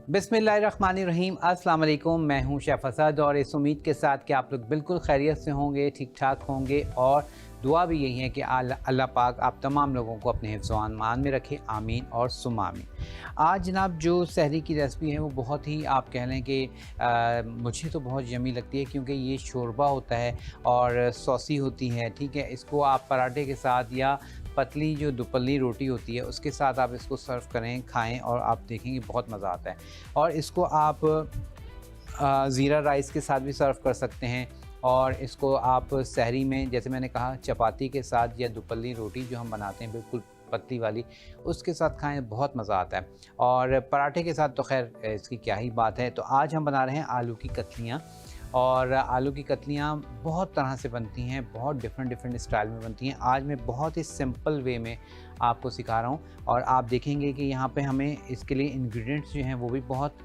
बिस्मिल्लाहिर्रहमानिर्रहीम। अस्सलाम वालेकुम। मैं हूं शेफ़ असद और इस उम्मीद के साथ कि आप लोग बिल्कुल खैरियत से होंगे, ठीक ठाक होंगे और दुआ भी यही है कि अल्लाह पाक आप तमाम लोगों को अपने हिफ्ज़ व अमान में रखे, आमीन और सुम्मा आमीन। आज जनाब जो सहरी की रेसिपी है वो बहुत ही आप कह लें कि मुझे तो बहुत यम्मी लगती है, क्योंकि ये शोरबा होता है और सॉसी होती है, ठीक है। इसको आप पराठे के साथ या पतली जो दुपल्ली रोटी होती है उसके साथ आप इसको सर्व करें, खाएँ और आप देखेंगे बहुत मज़ा आता है। और इसको आप ज़ीरा राइस के साथ भी सर्व कर सकते हैं और इसको आप सहरी में, जैसे मैंने कहा, चपाती के साथ या दुपल्ली रोटी जो हम बनाते हैं बिल्कुल पतली वाली, उसके साथ खाएँ, बहुत मज़ा आता है। और पराठे के साथ तो ख़ैर इसकी क्या ही बात है। तो आज हम बना रहे हैं आलू की कतलियाँ। और आलू की कतलियाँ बहुत तरह से बनती हैं, बहुत डिफरेंट डिफरेंट स्टाइल में बनती हैं। आज मैं बहुत ही सिंपल वे में आपको सिखा रहा हूँ और आप देखेंगे कि यहाँ पे हमें इसके लिए इंग्रेडिएंट्स जो हैं वो भी बहुत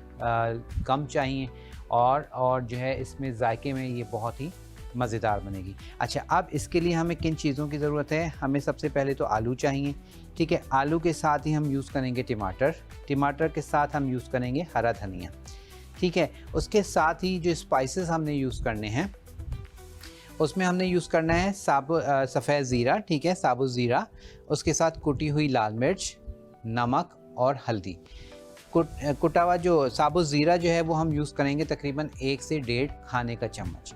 कम चाहिए और जो है इसमें जायके में ये बहुत ही मज़ेदार बनेगी। अच्छा, अब इसके लिए हमें किन चीज़ों की ज़रूरत है? हमें सबसे पहले तो आलू चाहिए, ठीक है। आलू के साथ ही हम यूज़ करेंगे टमाटर, टमाटर के साथ हम यूज़ करेंगे हरा धनिया, ठीक है। उसके साथ ही जो स्पाइसेस हमने यूज़ करने हैं उसमें हमने यूज़ करना है सफ़ेद ज़ीरा, ठीक है, साबुत ज़ीरा। उसके साथ कुटी हुई लाल मिर्च, नमक और हल्दी। कुटा हुआ जो साबुत ज़ीरा जो है वो हम यूज़ करेंगे तकरीबन 1 से डेढ़ खाने का चम्मच।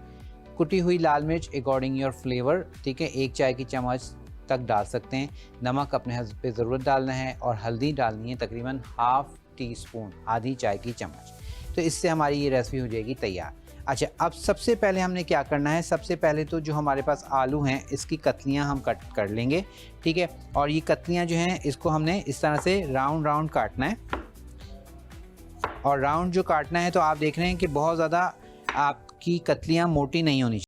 कुटी हुई लाल मिर्च अकॉर्डिंग योर फ्लेवर, ठीक है, 1 चाय की चम्मच तक डाल सकते हैं। नमक अपने हस्ब पे ज़रूरत डालना है और हल्दी डालनी है तकरीबन हाफ़ टी स्पून, आधी चाय की चम्मच। तो इससे हमारी ये रेसिपी हो जाएगी तैयार। अच्छा, अब सबसे पहले हमने क्या करना है? सबसे पहले तो जो हमारे पास आलू हैं इसकी कतलियाँ हम कट कर लेंगे, ठीक है। और ये कतलियाँ जो हैं इसको हमने इस तरह से राउंड राउंड काटना है। और राउंड जो काटना है तो आप देख रहे हैं कि बहुत ज़्यादा आपकी कतलियाँ मोटी नहीं होनी चाहिए।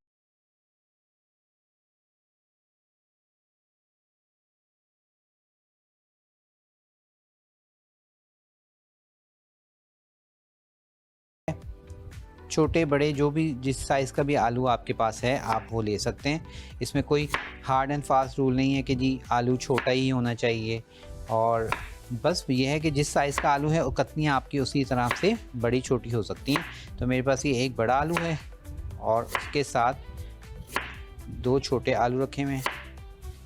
छोटे बड़े जो भी जिस साइज़ का भी आलू आपके पास है आप वो ले सकते हैं। इसमें कोई हार्ड एंड फास्ट रूल नहीं है कि जी आलू छोटा ही होना चाहिए। और बस ये है कि जिस साइज़ का आलू है वो कतलियाँ आपकी उसी तरह से बड़ी छोटी हो सकती हैं। तो मेरे पास ये एक बड़ा आलू है और उसके साथ 2 छोटे आलू रखे हुए हैं,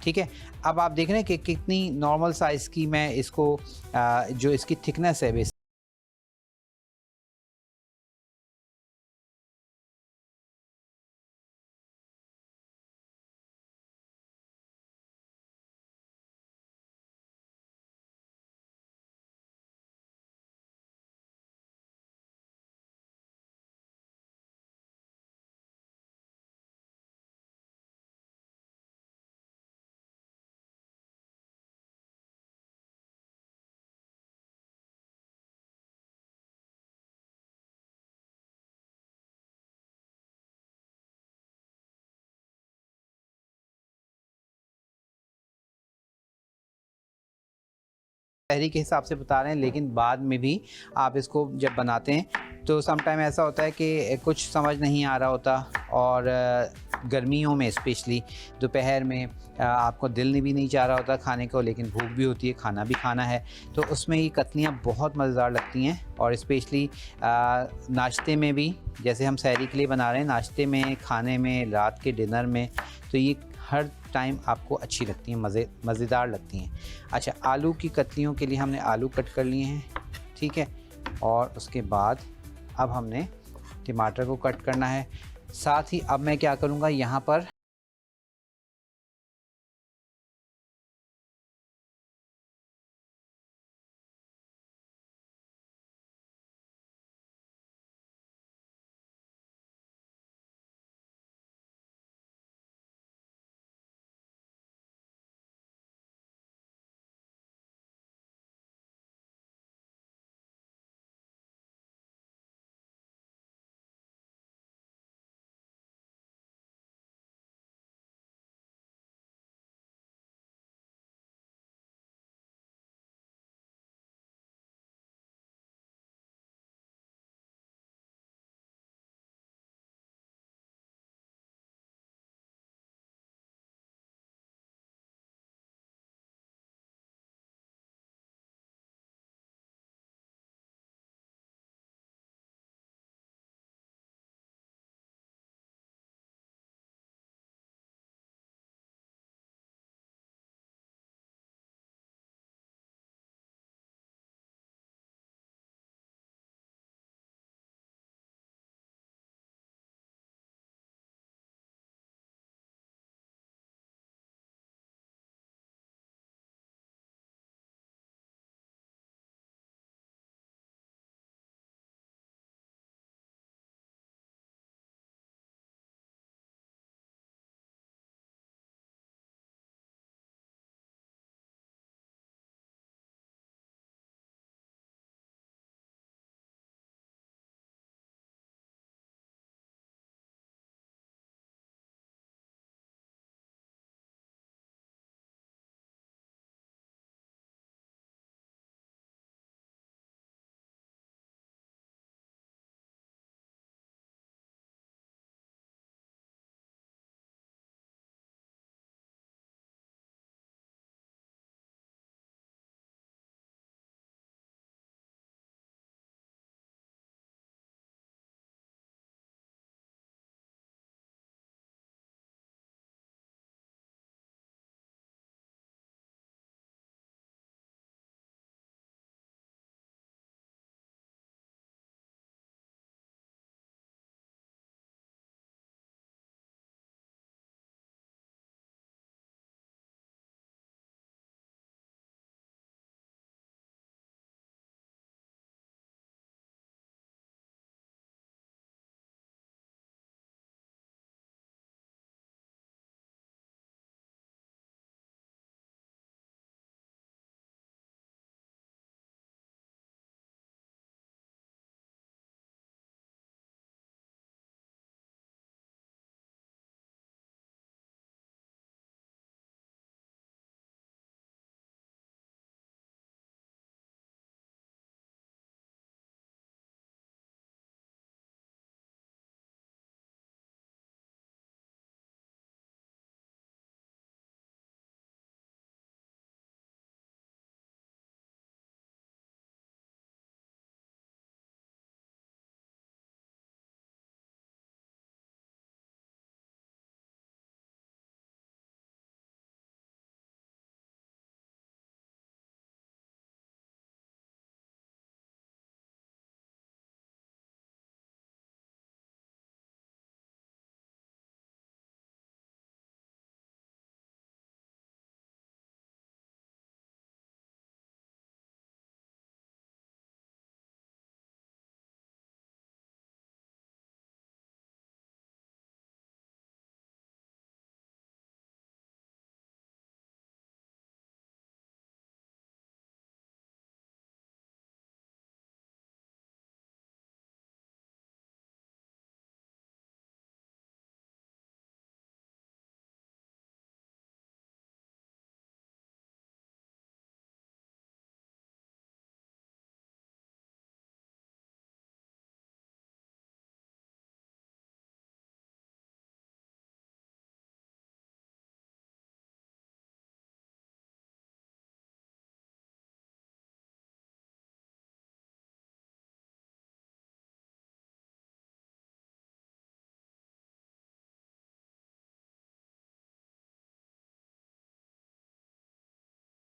ठीक है। अब आप देख रहे हैं कि कितनी नॉर्मल साइज़ की मैं इसको जो इसकी थिकनेस है शहरी के हिसाब से बता रहे हैं, लेकिन बाद में भी आप इसको जब बनाते हैं तो सम टाइम ऐसा होता है कि कुछ समझ नहीं आ रहा होता। और गर्मियों में स्पेशली दोपहर में आपको दिल भी नहीं चाह रहा होता खाने को, लेकिन भूख भी होती है, खाना भी खाना है। तो उसमें ये कतलियाँ बहुत मज़ेदार लगती हैं और स्पेशली नाश्ते में भी, जैसे हम सहरी के लिए बना रहे हैं, नाश्ते में, खाने में, रात के डिनर में, तो ये हर टाइम आपको अच्छी लगती हैं, मज़ेदार लगती हैं। अच्छा, आलू की कतलियों के लिए हमने आलू कट कर लिए हैं, ठीक है। और उसके बाद अब हमने टमाटर को कट करना है। साथ ही अब मैं क्या करूँगा, यहाँ पर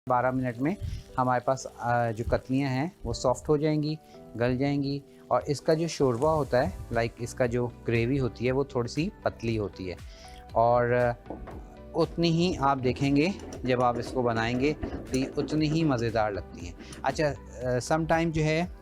12 मिनट में हमारे पास जो कतलियाँ हैं वो सॉफ्ट हो जाएंगी, गल जाएंगी। और इसका जो शोरबा होता है, लाइक इसका जो ग्रेवी होती है वो थोड़ी सी पतली होती है और उतनी ही आप देखेंगे जब आप इसको बनाएंगे तो ये उतनी ही मज़ेदार लगती है। अच्छा, सम टाइम जो है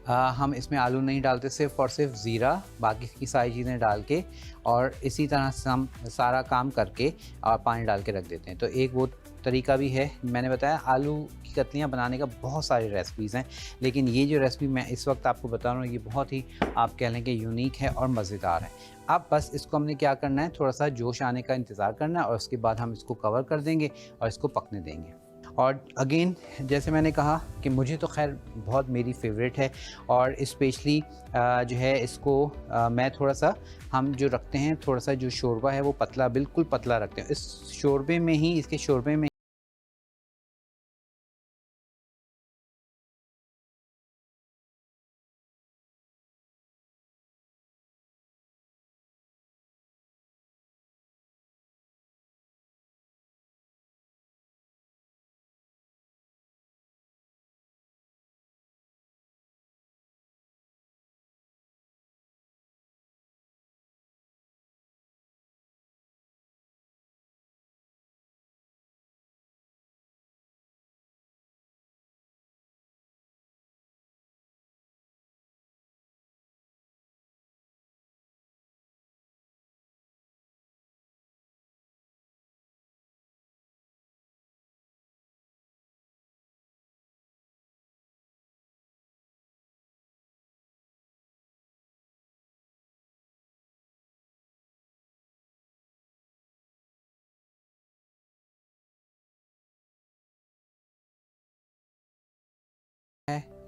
हम इसमें आलू नहीं डालते, सिर्फ़ और सिर्फ ज़ीरा, बाकी की सारी चीज़ें डाल के और इसी तरह से हम सारा काम करके और पानी डाल के रख देते हैं। तो एक वो तरीका भी है। मैंने बताया आलू की कतलियाँ बनाने का बहुत सारी रेसिपीज़ हैं, लेकिन ये जो रेसिपी मैं इस वक्त आपको बता रहा हूँ ये बहुत ही आप कह लें कि यूनिक है और मज़ेदार है। अब बस इसको हमने क्या करना है, थोड़ा सा जोश आने का इंतज़ार करना है और उसके बाद हम इसको कवर कर देंगे और इसको पकने देंगे। और अगेन जैसे मैंने कहा कि मुझे तो खैर बहुत मेरी फेवरेट है और स्पेशली जो है इसको मैं थोड़ा सा हम जो रखते हैं, थोड़ा सा जो शोरबा है वो पतला, बिल्कुल पतला रखते हैं। इस शोरबे में ही, इसके शोरबे में है।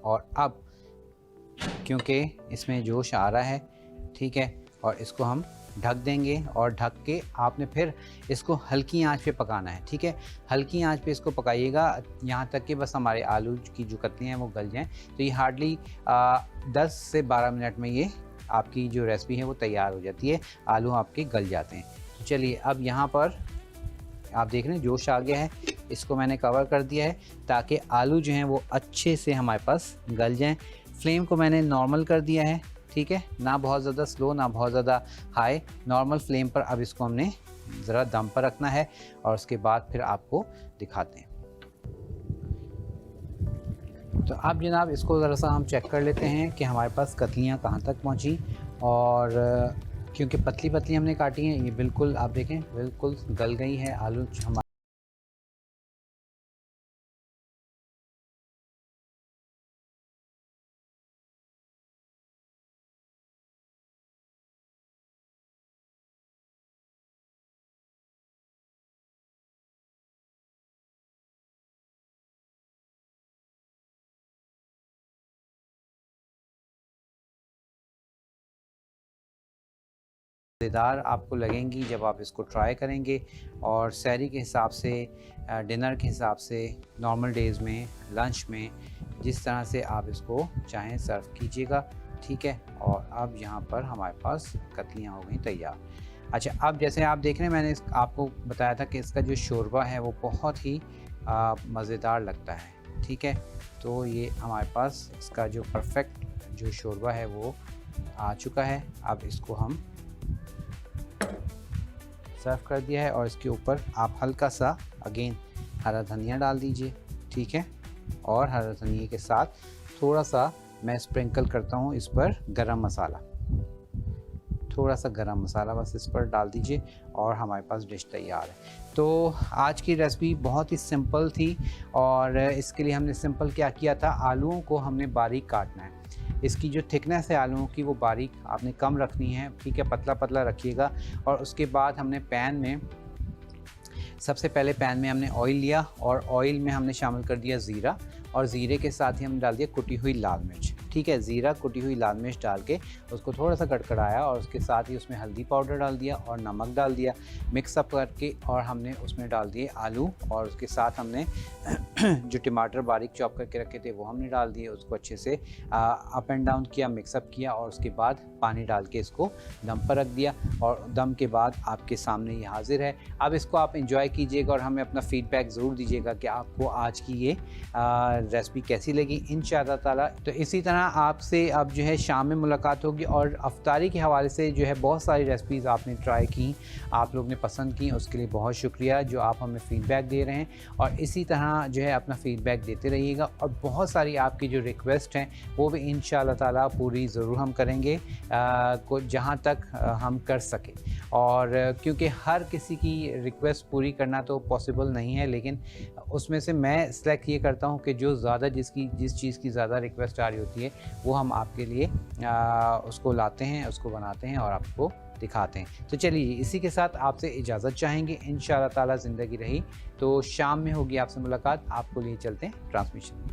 और अब क्योंकि इसमें जोश आ रहा है, ठीक है, और इसको हम ढक देंगे और ढक के आपने फिर इसको हल्की आंच पे पकाना है, ठीक है। हल्की आंच पे इसको पकाइएगा यहाँ तक कि बस हमारे आलू की जो कतलियाँ हैं वो गल जाएं। तो ये हार्डली 10 से 12 मिनट में ये आपकी जो रेसिपी है वो तैयार हो जाती है, आलू आपके गल जाते हैं। तो चलिए अब यहाँ पर आप देख रहे हैं जोश आ गया है, इसको मैंने कवर कर दिया है ताकि आलू जो हैं वो अच्छे से हमारे पास गल जाएं। फ्लेम को मैंने नॉर्मल कर दिया है, ठीक है, ना बहुत ज़्यादा स्लो ना बहुत ज़्यादा हाई, नॉर्मल फ्लेम पर अब इसको हमने ज़रा दम पर रखना है और उसके बाद फिर आपको दिखाते हैं। तो अब जनाब इसको ज़रा सा हम चेक कर लेते हैं कि हमारे पास कतलियाँ कहाँ तक पहुँची। और क्योंकि पतली पतली हमने काटी हैं, ये बिल्कुल आप देखें बिल्कुल गल गई है आलू हमारे। मज़ेदार आपको लगेंगी जब आप इसको ट्राई करेंगे। और सहरी के हिसाब से, डिनर के हिसाब से, नॉर्मल डेज़ में, लंच में, जिस तरह से आप इसको चाहें सर्व कीजिएगा, ठीक है। और अब यहाँ पर हमारे पास कतलियाँ हो गई तैयार। अच्छा, अब जैसे आप देख रहे हैं मैंने आपको बताया था कि इसका जो शोरबा है वो बहुत ही मज़ेदार लगता है, ठीक है। तो ये हमारे पास इसका जो परफेक्ट जो शोरबा है वो आ चुका है। अब इसको हम सर्व कर दिया है और इसके ऊपर आप हल्का सा अगेन हरा धनिया डाल दीजिए, ठीक है। और हरा धनिया के साथ थोड़ा सा मैं स्प्रिंकल करता हूँ इस पर गरम मसाला, थोड़ा सा गरम मसाला बस इस पर डाल दीजिए और हमारे पास डिश तैयार है। तो आज की रेसिपी बहुत ही सिंपल थी और इसके लिए हमने सिंपल क्या किया था, आलूओं को हमने बारीक काटना है। इसकी जो थिकनेस है आलूओं की वो बारीक आपने कम रखनी है, ठीक है, पतला पतला रखिएगा। और उसके बाद हमने पैन में, सबसे पहले पैन में हमने ऑयल लिया और ऑयल में हमने शामिल कर दिया ज़ीरा और ज़ीरे के साथ ही हमने डाल दिया कुटी हुई लाल मिर्च। ठीक है, ज़ीरा कुटी हुई लाल मिर्च डाल के उसको थोड़ा सा कड़कड़ाया और उसके साथ ही उसमें हल्दी पाउडर डाल दिया और नमक डाल दिया, मिक्सअप करके, और हमने उसमें डाल दिए आलू और उसके साथ हमने जो टमाटर बारीक चॉप करके रखे थे वो हमने डाल दिए। उसको अच्छे से अप एंड डाउन किया, मिक्सअप किया और उसके बाद पानी डाल के इसको दम पर रख दिया और दम के बाद आपके सामने ये हाज़िर है। अब इसको आप एंजॉय कीजिएगा और हमें अपना फ़ीडबैक ज़रूर दीजिएगा कि आपको आज की ये रेसिपी कैसी लगी इंशाअल्लाह ताला। तो इसी तरह आपसे अब जो है शाम में मुलाकात होगी और अफ्तारी के हवाले से जो है बहुत सारी रेसिपीज़ आपने ट्राई की, आप लोग ने पसंद की, उसके लिए बहुत शुक्रिया जो आप हमें फ़ीडबैक दे रहे हैं। और इसी तरह जो है अपना फ़ीडबैक देते रहिएगा और बहुत सारी आपकी जो रिक्वेस्ट हैं वो भी इंशाअल्लाह ताला पूरी ज़रूर हम करेंगे को जहाँ तक हम कर सकें। और क्योंकि हर किसी की रिक्वेस्ट पूरी करना तो पॉसिबल नहीं है, लेकिन उसमें से मैं सेलेक्ट ये करता हूँ कि जो ज़्यादा जिस चीज़ की ज़्यादा रिक्वेस्ट आ रही होती है वो हम आपके लिए उसको लाते हैं, उसको बनाते हैं और आपको दिखाते हैं। तो चलिए इसी के साथ आपसे इजाज़त चाहेंगे, इंशाअल्लाह ताला ज़िंदगी रही तो शाम में होगी आपसे मुलाकात। आपको लिए चलते हैं ट्रांसमिशन।